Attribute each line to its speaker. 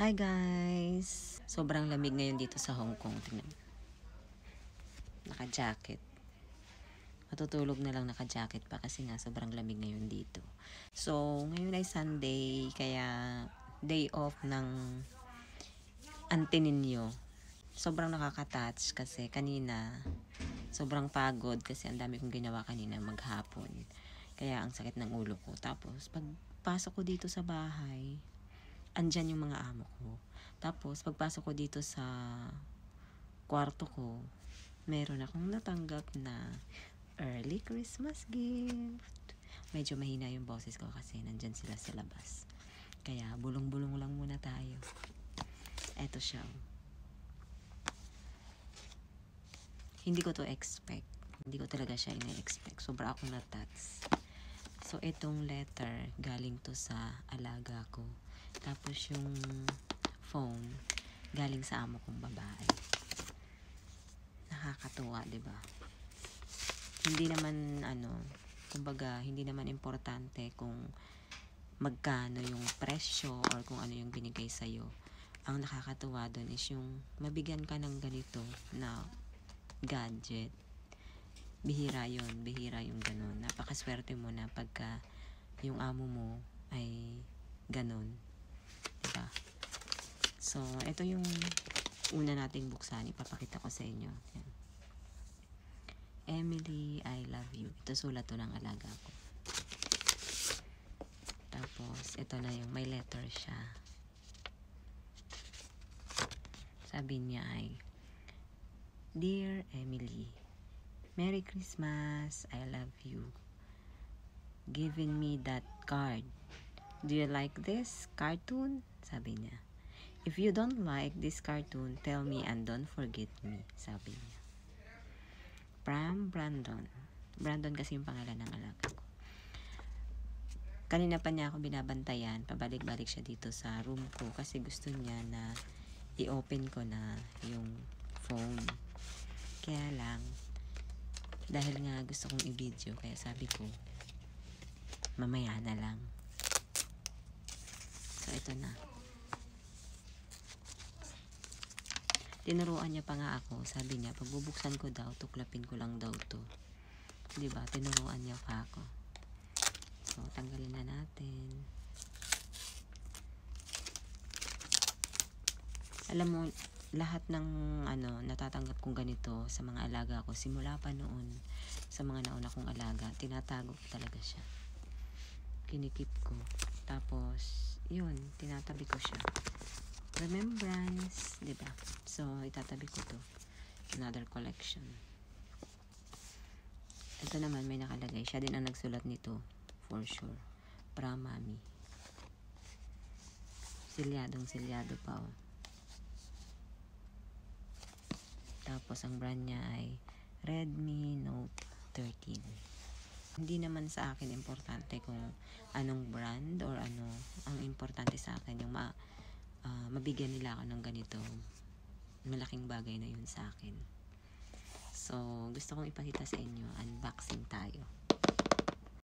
Speaker 1: Hi guys! Sobrang lamig ngayon dito sa Hong Kong. Tingnan. Naka-jacket. Matutulog na lang naka-jacket pa kasi nga sobrang lamig ngayon dito. So, ngayon ay Sunday, kaya day off ng auntie ninyo. Sobrang nakaka-touch kasi kanina sobrang pagod kasi ang dami kong ginawa kanina maghapon. Kaya ang sakit ng ulo ko. Tapos, pagpasok ko dito sa bahay, andyan yung mga amo ko. Tapos, pagpasok ko dito sa kwarto ko, meron akong natanggap na early Christmas gift. Medyo mahina yung boses ko kasi nandyan sila sa labas. Kaya, bulong-bulong lang muna tayo. Eto siya. Hindi ko to expect. Hindi ko talaga siya ina-expect. Sobra akong na-touch. So, itong letter, galing to sa alaga ko. Tapos yung phone, galing sa amo kong babae. Nakakatuwa, diba? Hindi naman, kumbaga, hindi naman importante kung magkano yung presyo or kung ano yung binigay sa'yo. Ang nakakatuwa doon is yung mabigyan ka ng ganito na gadget. Bihira yung ganun. Napakaswerte mo na pagka yung amo mo ay ganun. Diba? So, ito yung una nating buksan. Ipapakita ko sa inyo. Yan. Emily, I love you. Ito sulat to ng alaga ko. Tapos, ito na yung may letter siya. Sabi niya ay, Dear Emily, Merry Christmas, I love you. Giving me that card. Do you like this cartoon? Sabi niya. If you don't like this cartoon, tell me and don't forget me. Sabi niya. From Brandon. Brandon kasi yung pangalan ng alaga ko. Kanina pa niya ako binabantayan. Pabalik-balik siya dito sa room ko kasi gusto niya na i-open ko na yung phone. Kaya lang, dahil nga gusto kong i-video, kaya sabi ko, mamaya na lang. So, ito na. Tinuruan niya pa nga ako. Sabi niya, pagbubuksan ko daw, tuklapin ko lang daw to. Diba? Tinuruan niya pa ako. So, tanggalin na natin. Alam mo, lahat ng natatanggap kong ganito sa mga alaga ko, simula pa noon sa mga nauna kong alaga, tinatago ko talaga siya. Kinikip ko. Tapos, yun, tinatabi ko siya. Remembrance, diba? So, itatabi ko to. Another collection. Ito naman, may nakalagay. Siya din ang nagsulat nito. For sure. Pra mami. Silyadong-silyado pa, oh. Tapos, ang brand niya ay Redmi Note 13. Hindi naman sa akin importante kung anong brand or ano. Ang importante sa akin, yung mabigyan nila ako ng ganito. Malaking bagay na yun sa akin. So, gusto kong ipakita sa inyo. Unboxing tayo.